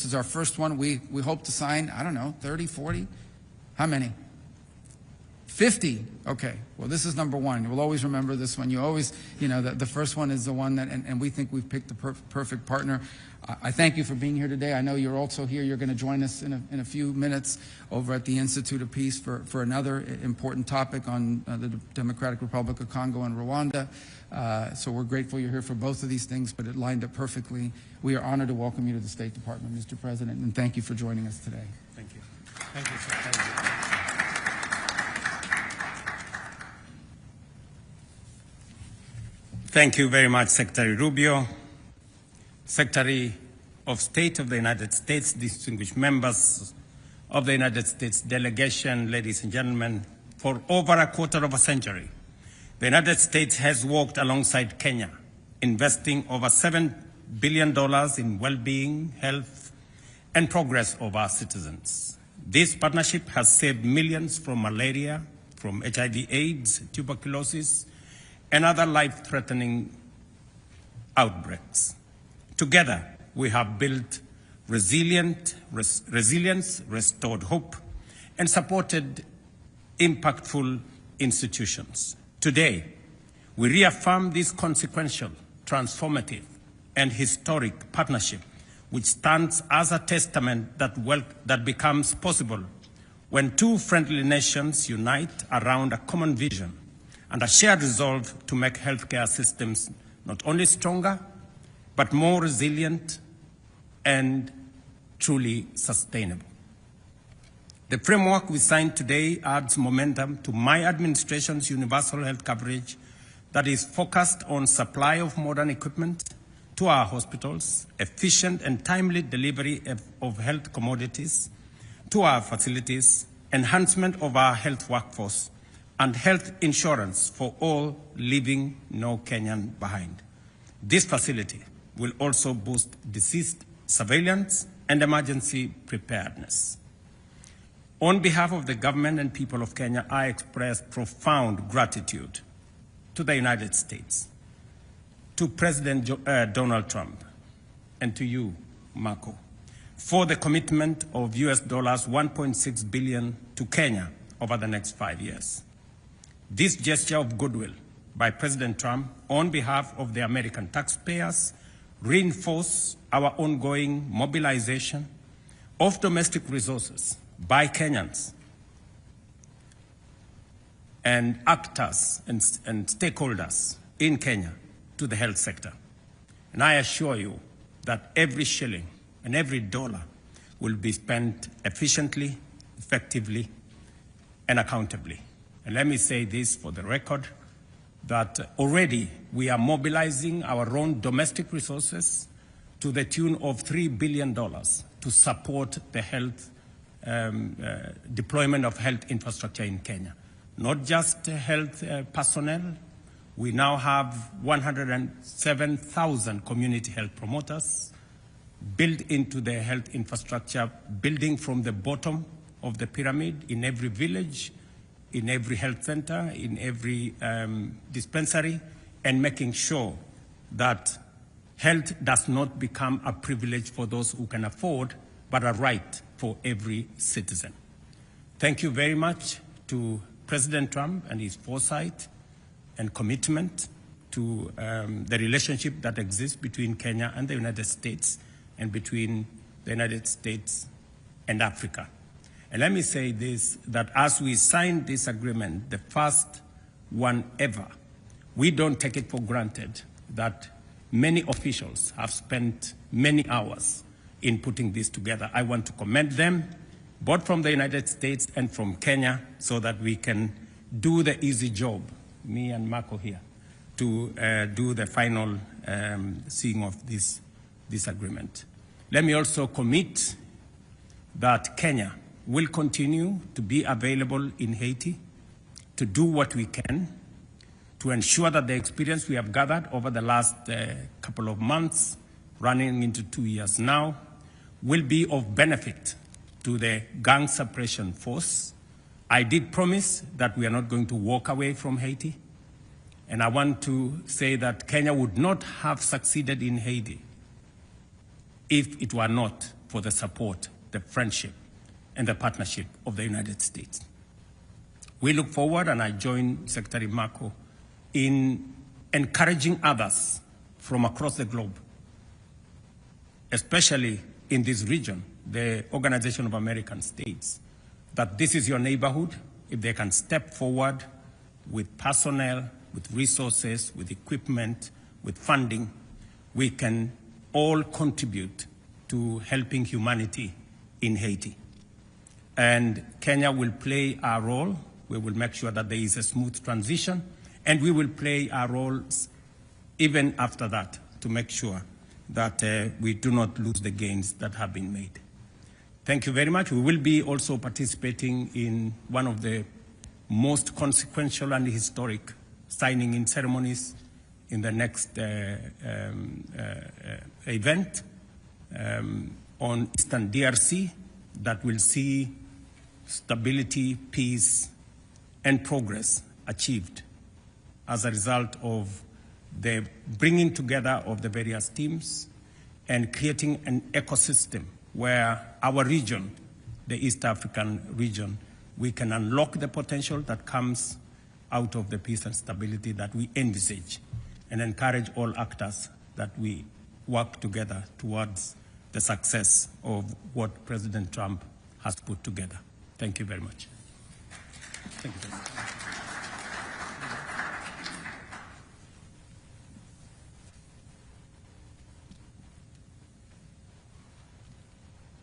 is our first one. We hope to sign, I don't know, 30, 40? How many? 50. Okay. Well, this is number one. We'll always remember this one. You always, the first one is the one that, and we think we've picked the perfect partner. I thank you for being here today. I know you're also here. You're going to join us in a few minutes over at the Institute of Peace for another important topic on the Democratic Republic of Congo and Rwanda. So we're grateful you're here for both of these things, but it lined up perfectly. We are honored to welcome you to the State Department, Mr. President, and thank you for joining us today. Thank you. Thank you, sir. Thank you. Thank you very much, Secretary Rubio, Secretary of State of the United States, distinguished members of the United States delegation, ladies and gentlemen. For over a quarter of a century, the United States has worked alongside Kenya, investing over $7 billion in well-being, health, and progress of our citizens. This partnership has saved millions from malaria, from HIV/AIDS, tuberculosis, and other life-threatening outbreaks. Together, we have built resilience, restored hope, and supported impactful institutions. Today, we reaffirm this consequential, transformative, and historic partnership, which stands as a testament that becomes possible when two friendly nations unite around a common vision and a shared resolve to make healthcare systems not only stronger, but more resilient and truly sustainable. The framework we signed today adds momentum to my administration's universal health coverage that is focused on supply of modern equipment to our hospitals, efficient and timely delivery of health commodities to our facilities, enhancement of our health workforce, and health insurance for all, leaving no Kenyan behind. This facility will also boost disease surveillance and emergency preparedness. On behalf of the government and people of Kenya, I express profound gratitude to the United States, to President Donald Trump, and to you, Marco, for the commitment of US $1.6 billion to Kenya over the next 5 years. This gesture of goodwill by President Trump on behalf of the American taxpayers reinforce our ongoing mobilization of domestic resources by Kenyans and actors and stakeholders in Kenya to the health sector. And I assure you that every shilling and every dollar will be spent efficiently, effectively, and accountably. And let me say this for the record, that already we are mobilizing our own domestic resources to the tune of $3 billion to support the health deployment of health infrastructure in Kenya. Not just health personnel. We now have 107,000 community health promoters built into the health infrastructure, building from the bottom of the pyramid in every village, in every health center, in every dispensary, and making sure that health does not become a privilege for those who can afford, but a right for every citizen. Thank you very much to President Trump and his foresight and commitment to the relationship that exists between Kenya and the United States and between the United States and Africa. And let me say this, that as we signed this agreement, the first one ever, we don't take it for granted that many officials have spent many hours in putting this together. I want to commend them, both from the United States and from Kenya, so that we can do the easy job, me and Marco here, to do the final seeing of this agreement. Let me also commit that Kenya will continue to be available in Haiti to do what we can to ensure that the experience we have gathered over the last couple of months, running into 2 years now, will be of benefit to the gang suppression force. I did promise that we are not going to walk away from Haiti, and I want to say that Kenya would not have succeeded in Haiti if it were not for the support, the friendship, and the partnership of the United States. We look forward, and I join Secretary Marco in encouraging others from across the globe, especially in this region, the Organization of American States, that this is your neighborhood. If they can step forward with personnel, with resources, with equipment, with funding, we can all contribute to helping humanity in Haiti. And Kenya will play our role. We will make sure that there is a smooth transition, and we will play our roles even after that to make sure that we do not lose the gains that have been made. Thank you very much. We will be also participating in one of the most consequential and historic signing in ceremonies in the next event on Eastern DRC that will see stability, peace, and progress achieved as a result of the bringing together of the various teams and creating an ecosystem where our region, the East African region, we can unlock the potential that comes out of the peace and stability that we envisage, and encourage all actors that we work together towards the success of what President Trump has put together. Thank you very much. Thank you very much.